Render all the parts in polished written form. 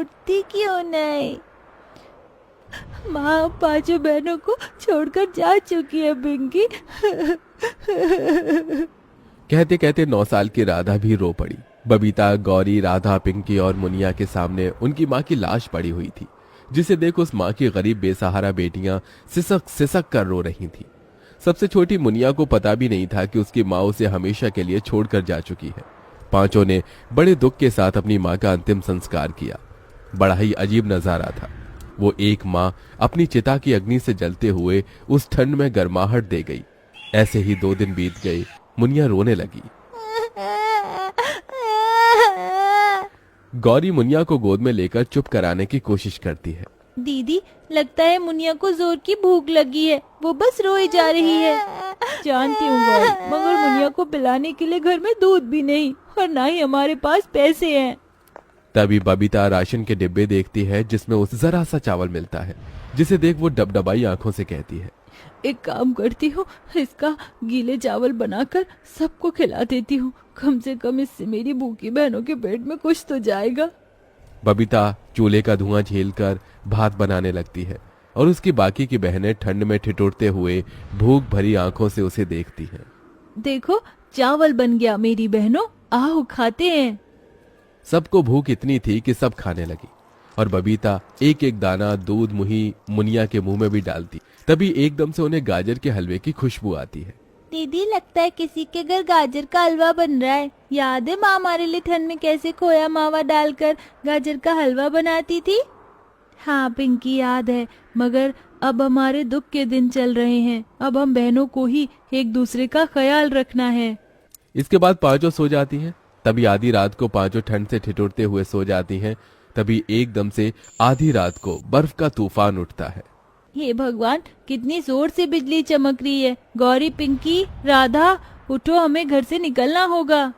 छोड़ती क्यों नहीं? माँ पांचों बहनों को छोड़कर जा चुकी है पिंकी। कहते कहते 9 साल की राधा भी रो पड़ी। बबीता, गौरी, राधा, पिंकी और मुनिया के सामने उनकी माँ की लाश पड़ी हुई थी, जिसे देख उस माँ की गरीब बेसहारा बेटियां सिसक सिसक कर रो रही थी। सबसे छोटी मुनिया को पता भी नहीं था कि उसकी माँ उसे हमेशा के लिए छोड़कर जा चुकी है। पांचों ने बड़े दुख के साथ अपनी माँ का अंतिम संस्कार किया। बड़ा ही अजीब नजारा था। वो एक माँ अपनी चिता की अग्नि से जलते हुए उस ठंड में गर्माहट दे गई। ऐसे ही 2 दिन बीत गए। मुनिया रोने लगी। गौरी मुनिया को गोद में लेकर चुप कराने की कोशिश करती है। दीदी, लगता है मुनिया को जोर की भूख लगी है, वो बस रोई जा रही है। जानती हूँ गौरी, मगर मुनिया को पिलाने के लिए घर में दूध भी नहीं और ना ही हमारे पास पैसे हैं। तभी बबीता राशन के डिब्बे देखती है जिसमें उसे जरा सा चावल मिलता है, जिसे देख वो डबडबाई आंखों से कहती है, एक काम करती हूँ, इसका गीले चावल बनाकर सबको खिला देती हूँ। कम से कम इससे मेरी भूखी बहनों के पेट में कुछ तो जाएगा। बबीता चूल्हे का धुआं झेलकर भात बनाने लगती है और उसकी बाकी की बहनें ठंड में ठिठुरते हुए भूख भरी आंखों से उसे देखती हैं। देखो, चावल बन गया मेरी बहनों, आओ खाते हैं। सबको भूख इतनी थी कि सब खाने लगी और बबीता एक एक दाना दूध मुही मुनिया के मुंह में भी डालती। तभी एकदम से उन्हें गाजर के हलवे की खुशबू आती है। दीदी, लगता है किसी के घर गाजर का हलवा बन रहा है। याद है माँ हमारे लिए ठंड में कैसे खोया मावा डालकर गाजर का हलवा बनाती थी? हाँ पिंकी, याद है। मगर अब हमारे दुख के दिन चल रहे हैं। अब हम बहनों को ही एक दूसरे का ख्याल रखना है। इसके बाद पांचों सो जाती हैं। तभी आधी रात को पांचों ठंड से ठिठुरते हुए सो जाती हैं। तभी एकदम से आधी रात को बर्फ का तूफान उठता है। हे भगवान, कितनी जोर से बिजली चमक रही है। गौरी, पिंकी, राधा, उठो, हमें घर से निकलना होगा।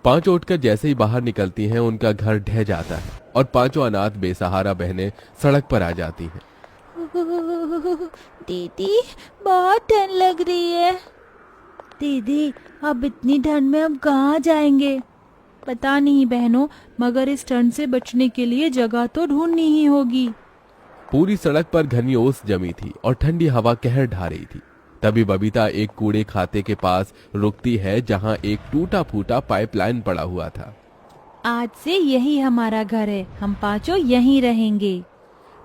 पांचों उठकर जैसे ही बाहर निकलती हैं, उनका घर ढह जाता है और पांचों अनाथ बेसहारा बहनें सड़क पर आ जाती हैं। दीदी, बहुत ठंड लग रही है। दीदी, अब इतनी ठंड में हम कहाँ जाएंगे? पता नहीं बहनों, मगर इस ठंड से बचने के लिए जगह तो ढूंढनी ही होगी। पूरी सड़क पर घनी ओस जमी थी और ठंडी हवा कहर ढा रही थी। तभी बबीता एक कूड़े खाते के पास रुकती है, जहां एक टूटा फूटा पाइपलाइन पड़ा हुआ था। आज से यही हमारा घर है, हम पांचों यहीं रहेंगे।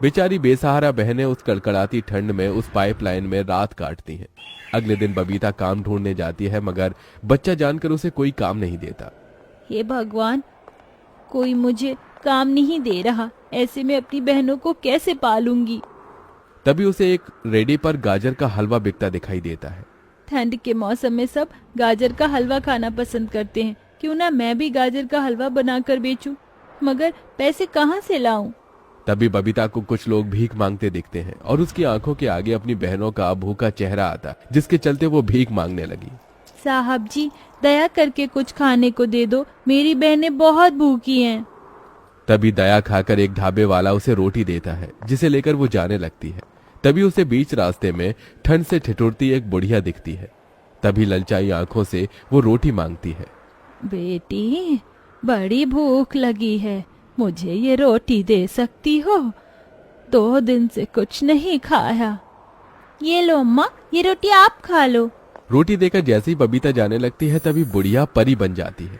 बेचारी बेसहारा बहनें उस कड़कड़ाती ठंड में उस पाइपलाइन में रात काटती हैं। अगले दिन बबीता काम ढूंढने जाती है, मगर बच्चा जानकर उसे कोई काम नहीं देता। हे भगवान, कोई मुझे काम नहीं दे रहा, ऐसे में अपनी बहनों को कैसे पालूंगी? तभी उसे एक रेडी पर गाजर का हलवा बिकता दिखाई देता है। ठंड के मौसम में सब गाजर का हलवा खाना पसंद करते हैं, क्यों ना मैं भी गाजर का हलवा बनाकर बेचूं? मगर पैसे कहाँ से लाऊं? तभी बबीता को कुछ लोग भीख मांगते दिखते हैं और उसकी आंखों के आगे अपनी बहनों का भूखा चेहरा आता, जिसके चलते वो भीख मांगने लगी। साहब जी, दया करके कुछ खाने को दे दो, मेरी बहनें बहुत भूखी हैं। तभी दया खाकर एक ढाबे वाला उसे रोटी देता है, जिसे लेकर वो जाने लगती है। तभी उसे बीच रास्ते में ठंड से ठिठुरती एक बुढ़िया दिखती है। तभी ललचाई आंखों से वो रोटी मांगती है। बेटी, बड़ी भूख लगी है, मुझे ये रोटी दे सकती हो? 2 दिन से कुछ नहीं खाया। ये लो अम्मा, ये रोटी आप खा लो। रोटी देकर जैसे ही बबीता जाने लगती है, तभी बुढ़िया परी बन जाती है।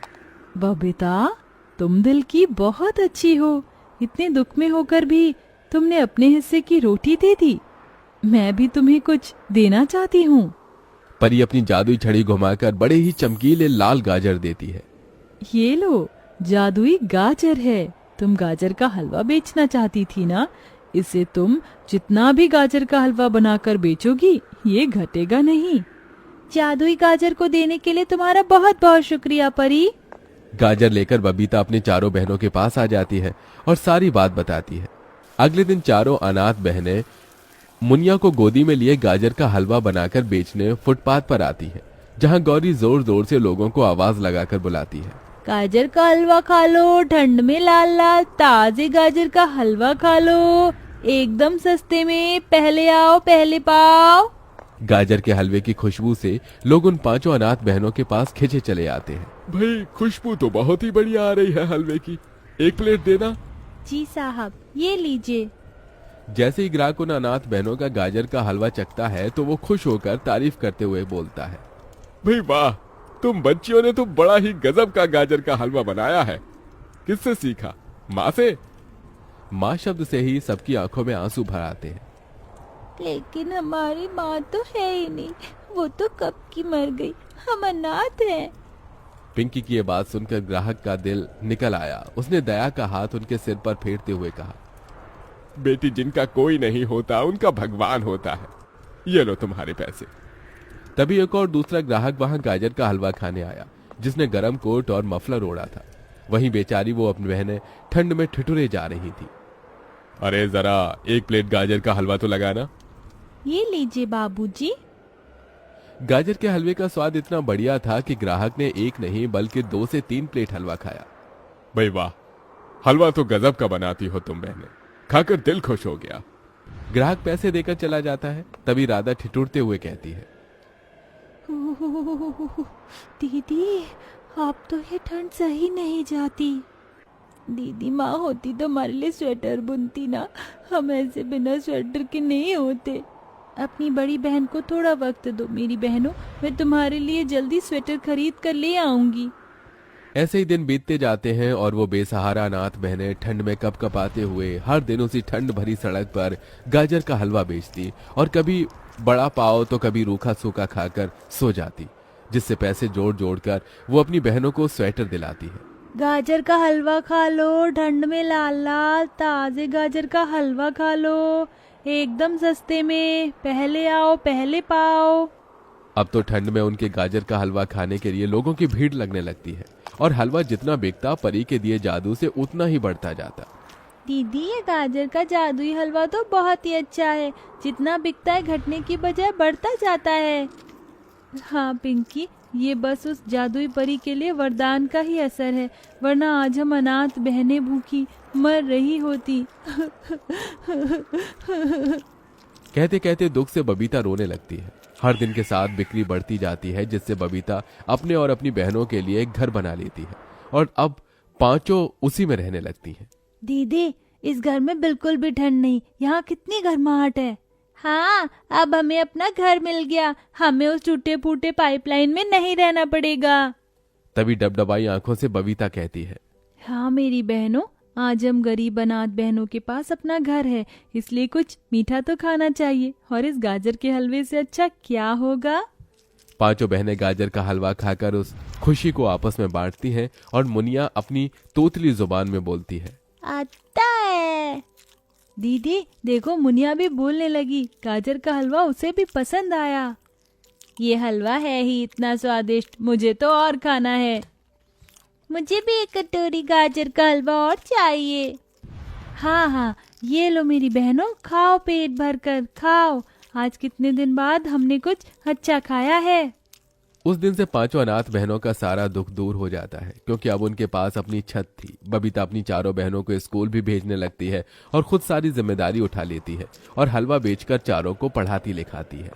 बबीता, तुम दिल की बहुत अच्छी हो। इतने दुख में होकर भी तुमने अपने हिस्से की रोटी दे दी। मैं भी तुम्हें कुछ देना चाहती हूँ। परी अपनी जादुई छड़ी घुमाकर बड़े ही चमकीले लाल गाजर देती है। ये लो, जादुई गाजर है। तुम गाजर का हलवा बेचना चाहती थी ना? इसे तुम जितना भी गाजर का हलवा बनाकर बेचोगी, ये घटेगा नहीं। जादुई गाजर को देने के लिए तुम्हारा बहुत बहुत शुक्रिया परी। गाजर लेकर बबीता अपनी चारों बहनों के पास आ जाती है और सारी बात बताती है। अगले दिन चारों अनाथ बहनें मुनिया को गोदी में लिए गाजर का हलवा बनाकर बेचने फुटपाथ पर आती है, जहां गौरी जोर जोर से लोगों को आवाज लगाकर बुलाती है। गाजर का हलवा खा लो, ठंड में लाल लाल ताजे गाजर का हलवा खा लो, एकदम सस्ते में, पहले आओ पहले पाओ। गाजर के हलवे की खुशबू से लोग उन पांचों अनाथ बहनों के पास खिंचे चले आते हैं। भाई, खुशबू तो बहुत ही बढ़िया आ रही है हलवे की, 1 प्लेट देना। जी साहब, ये लीजिए। जैसे ही ग्राहक उन अनाथ बहनों का गाजर का हलवा चखता है तो वो खुश होकर तारीफ करते हुए बोलता है, भाई वाह, तुम बच्चियों ने तो बड़ा ही गजब का गाजर का हलवा बनाया है। किससे सीखा? माँ से? माँ शब्द से ही सबकी आंखों में आंसू भर आते हैं। लेकिन हमारी माँ तो है ही नहीं, वो तो कब की मर गई, हम अनाथ हैं। पिंकी की ये बात सुनकर ग्राहक का दिल निकल आया। उसने दया का हाथ उनके सिर पर फेरते हुए कहा, बेटी, जिनका कोई नहीं होता उनका भगवान होता है, ये लो तुम्हारे पैसे। तभी एक और दूसरा ग्राहक वहां गाजर का हलवा खाने आया, जिसने गरम कोट और मफलर ओढ़ा था। वहीं बेचारी वो अपनी बहनें ठंड में ठिठुरे जा रही थी। अरे जरा एक प्लेट गाजर का हलवा तो लगाना। ये लीजिए बाबूजी। गाजर के हलवे का स्वाद इतना बढ़िया था कि ग्राहक ने एक नहीं बल्कि 2 से 3 प्लेट हलवा खाया। भाई वाह, हलवा तो गजब का बनाती हो तुम बहनें, खाकर दिल खुश हो गया। ग्राहक पैसे देकर चला जाता है। तभी राधा ठिठुरते हुए कहती है, दीदी, आप तो ये ठंड सही नहीं जाती। दीदी माँ होती तो हमारे लिए स्वेटर बुनती ना, हम ऐसे बिना स्वेटर के नहीं होते। अपनी बड़ी बहन को थोड़ा वक्त दो मेरी बहनों, मैं तुम्हारे लिए जल्दी स्वेटर खरीद कर ले आऊंगी। ऐसे ही दिन बीतते जाते हैं और वो बेसहारा अनाथ बहनें ठंड में कपकपाते हुए हर दिन उसी ठंड भरी सड़क पर गाजर का हलवा बेचती और कभी बड़ा पाव तो कभी रूखा सूखा खाकर सो जाती, जिससे पैसे जोड़ जोड़ कर वो अपनी बहनों को स्वेटर दिलाती है। गाजर का हलवा खा लो, ठंड में लाल लाल ताजे गाजर का हलवा खा लो, एकदम सस्ते में, पहले आओ पहले पाओ। अब तो ठंड में उनके गाजर का हलवा खाने के लिए लोगों की भीड़ लगने लगती है और हलवा जितना बिकता परी के दिए जादू से उतना ही बढ़ता जाता। दीदी, ये गाजर का जादुई हलवा तो बहुत ही अच्छा है, जितना बिकता है घटने की बजाय बढ़ता जाता है। हाँ पिंकी, ये बस उस जादुई परी के लिए वरदान का ही असर है, वरना आज हम अनाथ बहनें भूखी मर रही होती। कहते कहते दुख से बबीता रोने लगती है। हर दिन के साथ बिक्री बढ़ती जाती है, जिससे बबीता अपने और अपनी बहनों के लिए एक घर बना लेती है और अब पांचों उसी में रहने लगती हैं। दीदी, इस घर में बिल्कुल भी ठंड नहीं, यहाँ कितनी गर्माहट है। हाँ, अब हमें अपना घर मिल गया, हमें उस टूटे फूटे पाइपलाइन में नहीं रहना पड़ेगा। तभी डबडबाई आंखों से बबीता कहती है, हाँ मेरी बहनों, आज हम गरीब अनाथ बहनों के पास अपना घर है, इसलिए कुछ मीठा तो खाना चाहिए, और इस गाजर के हलवे से अच्छा क्या होगा। पांचों बहनें गाजर का हलवा खाकर उस खुशी को आपस में बांटती हैं और मुनिया अपनी तोतली जुबान में बोलती है, आता है। दीदी देखो, मुनिया भी बोलने लगी, गाजर का हलवा उसे भी पसंद आया। ये हलवा है ही इतना स्वादिष्ट, मुझे तो और खाना है। मुझे भी एक कटोरी गाजर का हलवा और चाहिए। हाँ हाँ, ये लो मेरी बहनों, खाओ पेट भर कर खाओ, आज कितने दिन बाद हमने कुछ अच्छा खाया है। उस दिन से पांचों अनाथ बहनों का सारा दुख दूर हो जाता है, क्योंकि अब उनके पास अपनी छत थी। बबीता अपनी चारों बहनों को स्कूल भी भेजने लगती है और खुद सारी जिम्मेदारी उठा लेती है और हलवा बेचकर चारों को पढ़ाती लिखाती है।